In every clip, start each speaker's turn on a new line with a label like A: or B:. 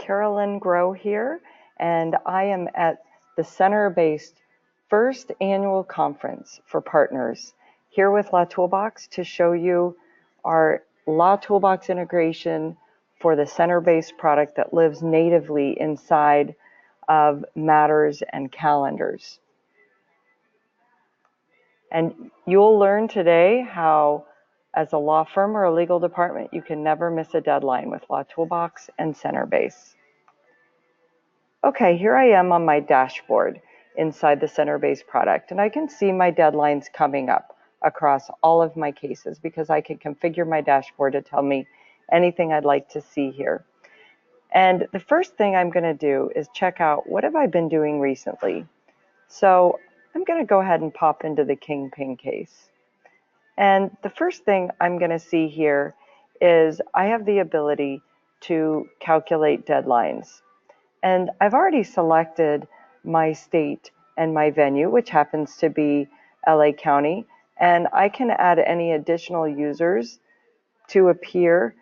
A: Carolyn Grow here, and I am at the Centerbase first annual conference for partners here with LawToolBox to show you our LawToolBox integration for the Centerbase product that lives natively inside of matters and calendars. And you'll learn today how, as a law firm or a legal department, you can never miss a deadline with LawToolBox and Centerbase. Okay, here I am on my dashboard inside the Centerbase product, and I can see my deadlines coming up across all of my cases because I can configure my dashboard to tell me anything I'd like to see here. And the first thing I'm going to do is check out what have I been doing recently. So I'm going to go ahead and pop into the Kingpin case. And the first thing I'm going to see here is I have the ability to calculate deadlines. And I've already selected my state and my venue, which happens to be LA County. And I can add any additional users to appear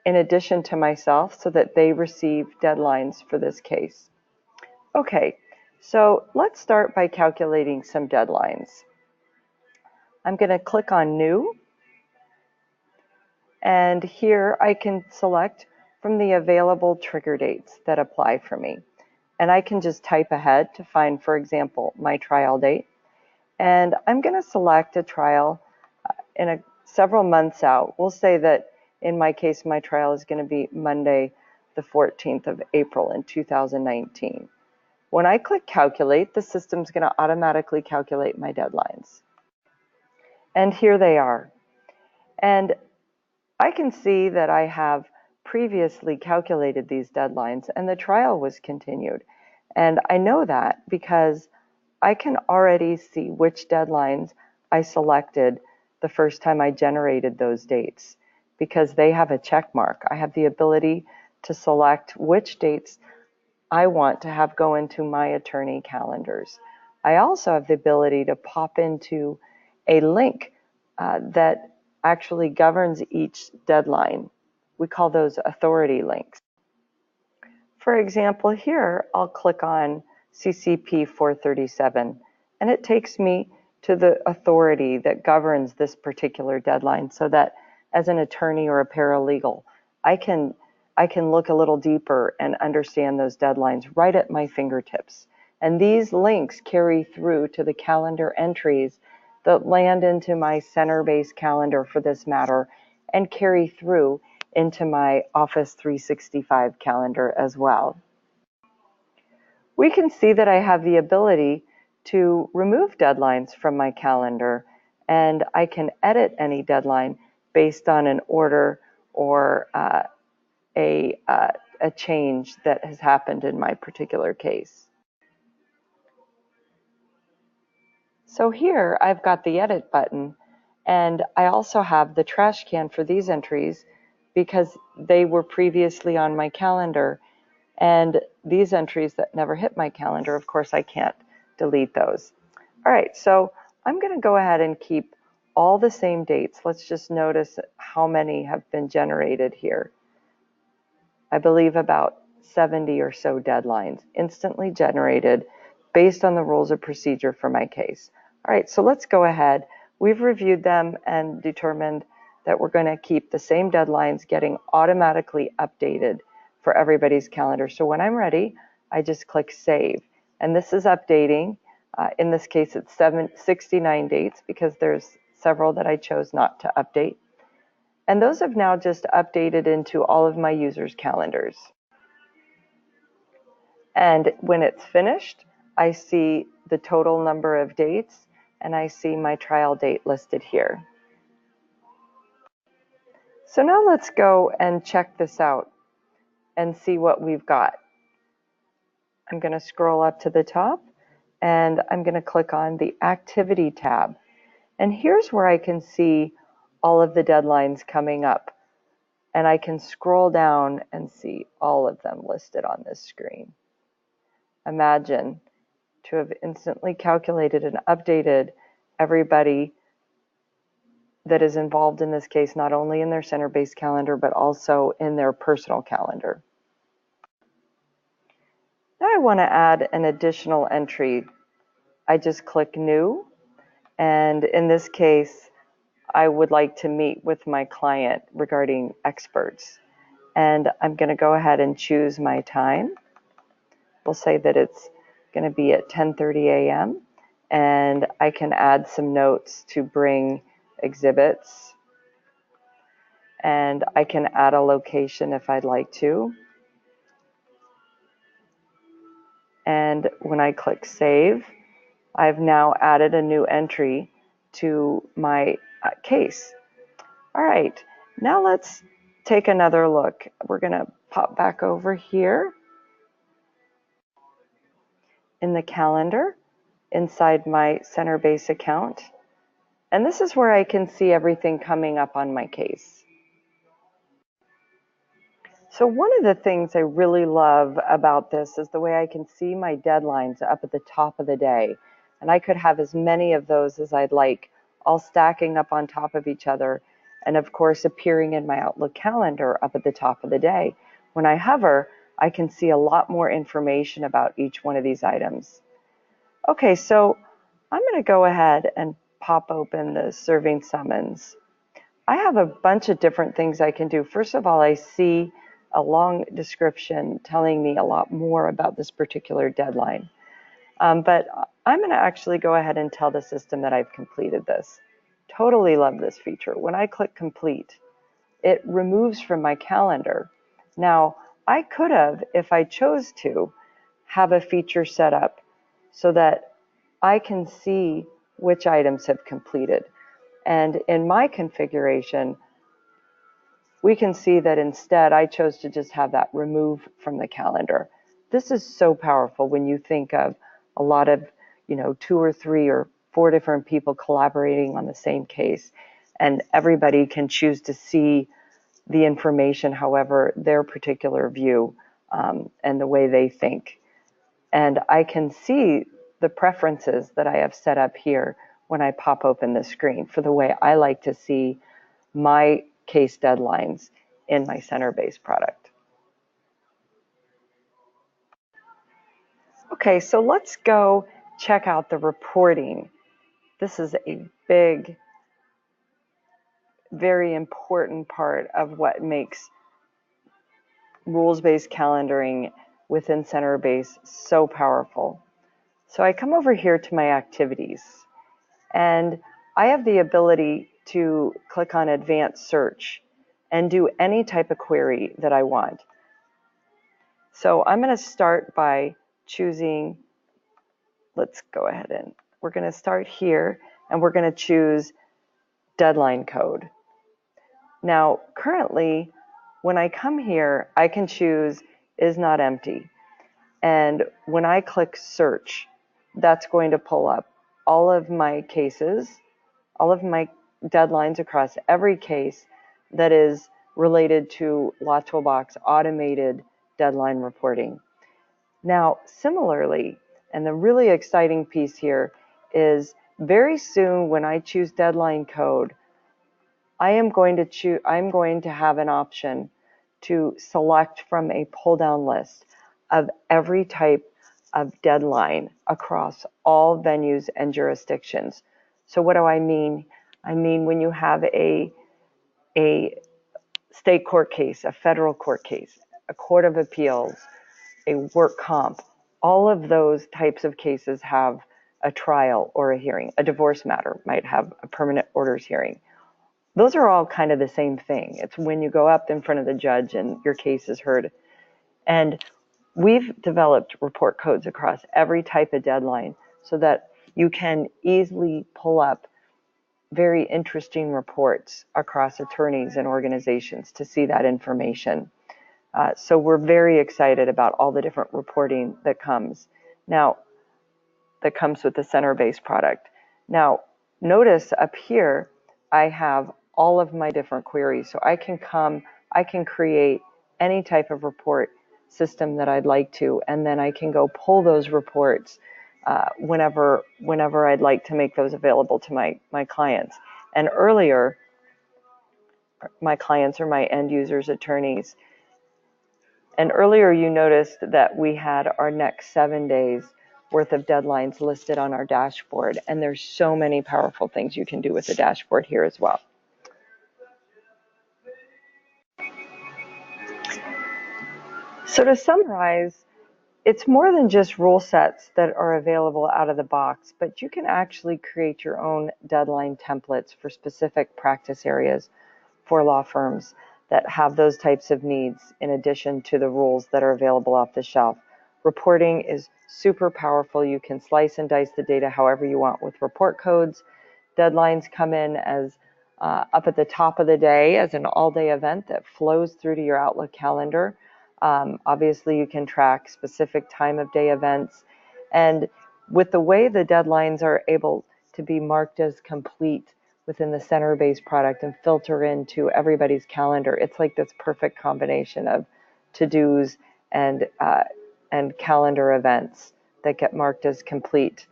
A: in addition to myself so that they receive deadlines for this case. Okay, so let's start by calculating some deadlines. I'm going to click on New, and here I can select from the available trigger dates that apply for me. And I can just type ahead to find, for example, my trial date. And I'm going to select a trial several months out. We'll say that in my case, my trial is going to be Monday, the 14th of April in 2019. When I click Calculate, the system's going to automatically calculate my deadlines. And here they are. And I can see that I have previously calculated these deadlines and the trial was continued. And I know that because I can already see which deadlines I selected the first time I generated those dates because they have a check mark. I have the ability to select which dates I want to have go into my attorney calendars. I also have the ability to pop into a link that actually governs each deadline. We call those authority links. For example, here I'll click on CCP 437 and it takes me to the authority that governs this particular deadline so that as an attorney or a paralegal, I can look a little deeper and understand those deadlines right at my fingertips. And these links carry through to the calendar entries that land into my Centerbase calendar for this matter and carry through into my Office 365 calendar as well. We can see that I have the ability to remove deadlines from my calendar, and I can edit any deadline based on an order or a change that has happened in my particular case. So here I've got the edit button, and I also have the trash can for these entries because they were previously on my calendar, and these entries that never hit my calendar, of course, I can't delete those. All right, so I'm going to go ahead and keep all the same dates. Let's just notice how many have been generated here. I believe about 70 or so deadlines instantly generated based on the rules of procedure for my case. All right, so let's go ahead. We've reviewed them and determined that we're going to keep the same deadlines getting automatically updated for everybody's calendar. So when I'm ready, I just click Save. And this is updating. In this case, it's 69 dates because there's several that I chose not to update. And those have now just updated into all of my users' calendars. And when it's finished, I see the total number of dates, and I see my trial date listed here. So now let's go and check this out and see what we've got. I'm going to scroll up to the top, and I'm going to click on the Activity tab. And here's where I can see all of the deadlines coming up. And I can scroll down and see all of them listed on this screen. Imagine to have instantly calculated and updated everybody that is involved in this case, not only in their Centerbase calendar, but also in their personal calendar. Now I want to add an additional entry. I just click New, and in this case, I would like to meet with my client regarding experts. And I'm going to go ahead and choose my time. We'll say that it's going to be at 10:30 a.m. and I can add some notes to bring exhibits, and I can add a location if I'd like to. And when I click Save, I've now added a new entry to my case. All right, now let's take another look. We're going to pop back over here in the calendar inside my Centerbase account. And this is where I can see everything coming up on my case. So one of the things I really love about this is the way I can see my deadlines up at the top of the day. And I could have as many of those as I'd like, all stacking up on top of each other. And of course, appearing in my Outlook calendar up at the top of the day. When I hover, I can see a lot more information about each one of these items. Okay, so I'm going to go ahead and pop open the serving summons. I have a bunch of different things I can do. First of all, I see a long description telling me a lot more about this particular deadline. But I'm going to actually go ahead and tell the system that I've completed this. Totally love this feature. When I click complete, it removes from my calendar. Now, I could have, if I chose to, have a feature set up so that I can see which items have completed. And in my configuration, we can see that instead I chose to just have that removed from the calendar. This is so powerful when you think of a lot of, 2 or 3 or 4 different people collaborating on the same case, and everybody can choose to see the information however their particular view and the way they think. And I can see the preferences that I have set up here when I pop open the screen for the way I like to see my case deadlines in my Centerbase product. Okay, so let's go check out the reporting. This is a big, very important part of what makes rules-based calendaring within Centerbase so powerful. So I come over here to my activities, and I have the ability to click on advanced search and do any type of query that I want. So I'm going to start by choosing, let's go ahead and we're going to start here, and we're going to choose deadline code. Now, currently, when I come here, I can choose is not empty. And when I click search, that's going to pull up all of my cases, all of my deadlines across every case that is related to LawToolBox automated deadline reporting. Now, similarly, and the really exciting piece here is very soon when I choose deadline code, I'm going to have an option to select from a pull-down list of every type of deadline across all venues and jurisdictions. So what do I mean? I mean when you have a state court case, a federal court case, a court of appeals, a work comp, all of those types of cases have a trial or a hearing. A divorce matter might have a permanent orders hearing. Those are all kind of the same thing. It's when you go up in front of the judge and your case is heard. And we've developed report codes across every type of deadline so that you can easily pull up very interesting reports across attorneys and organizations to see that information. So we're very excited about all the different reporting that comes with the Centerbase product. Now, notice up here, I have all of my different queries. So I can create any type of report system that I'd like to, and then I can go pull those reports whenever I'd like to make those available to my clients. And earlier, my clients or my end users, attorneys, And earlier you noticed that we had our next 7 days worth of deadlines listed on our dashboard. And there's so many powerful things you can do with the dashboard here as well. So to summarize, it's more than just rule sets that are available out of the box, but you can actually create your own deadline templates for specific practice areas for law firms that have those types of needs in addition to the rules that are available off the shelf. Reporting is super powerful. You can slice and dice the data however you want with report codes. Deadlines come in as up at the top of the day as an all-day event that flows through to your Outlook calendar. Obviously, you can track specific time of day events. And with the way the deadlines are able to be marked as complete within the Centerbase product and filter into everybody's calendar, it's like this perfect combination of to-dos and calendar events that get marked as complete.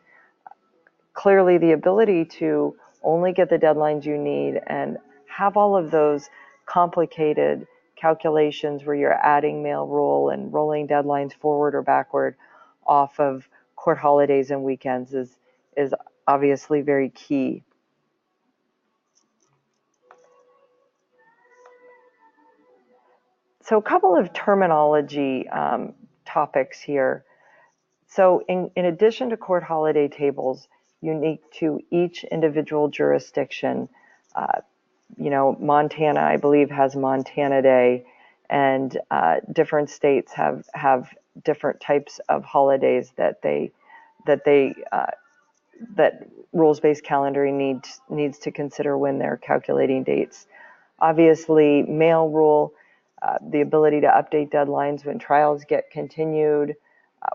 A: Clearly, the ability to only get the deadlines you need and have all of those complicated calculations where you're adding mail rule and rolling deadlines forward or backward off of court holidays and weekends is obviously very key. So a couple of terminology topics here. So in addition to court holiday tables, unique to each individual jurisdiction, Montana, I believe, has Montana Day, and different states have different types of holidays that rules-based calendaring needs to consider when they're calculating dates. Obviously, mail rule, the ability to update deadlines when trials get continued.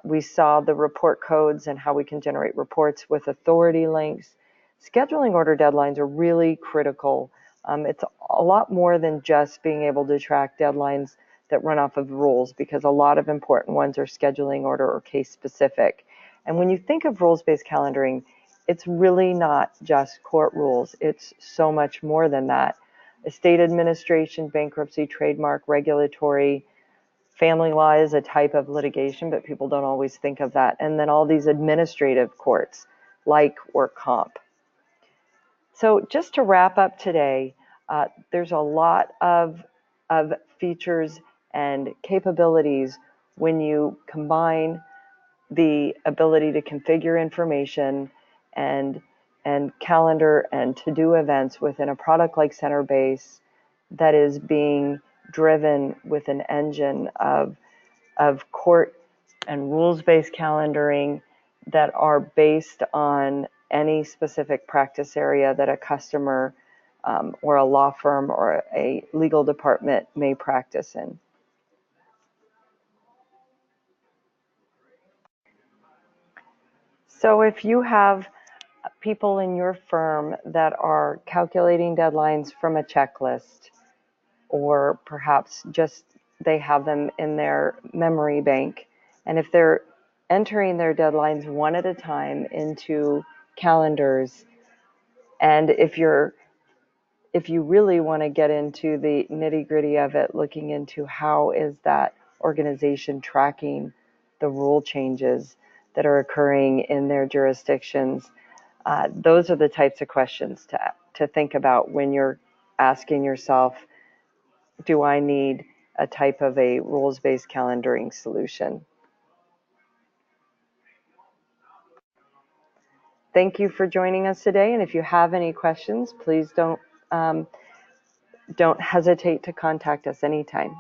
A: We saw the report codes and how we can generate reports with authority links. Scheduling order deadlines are really critical. It's a lot more than just being able to track deadlines that run off of rules, because a lot of important ones are scheduling order or case specific. And when you think of rules-based calendaring, it's really not just court rules. It's so much more than that. Estate administration, bankruptcy, trademark, regulatory, family law is a type of litigation, but people don't always think of that. And then all these administrative courts, like work comp. So just to wrap up today, there's a lot of features and capabilities when you combine the ability to configure information and calendar and to-do events within a product like Centerbase that is being driven with an engine of court and rules-based calendaring that are based on any specific practice area that a customer or a law firm or a legal department may practice in. So if you have people in your firm that are calculating deadlines from a checklist, or perhaps just they have them in their memory bank, and if they're entering their deadlines one at a time into calendars, and if you really want to get into the nitty-gritty of it, looking into how is that organization tracking the rule changes that are occurring in their jurisdictions, those are the types of questions to think about when you're asking yourself, do I need a type of a rules-based calendaring solution? Thank you for joining us today, and if you have any questions, please don't hesitate to contact us anytime.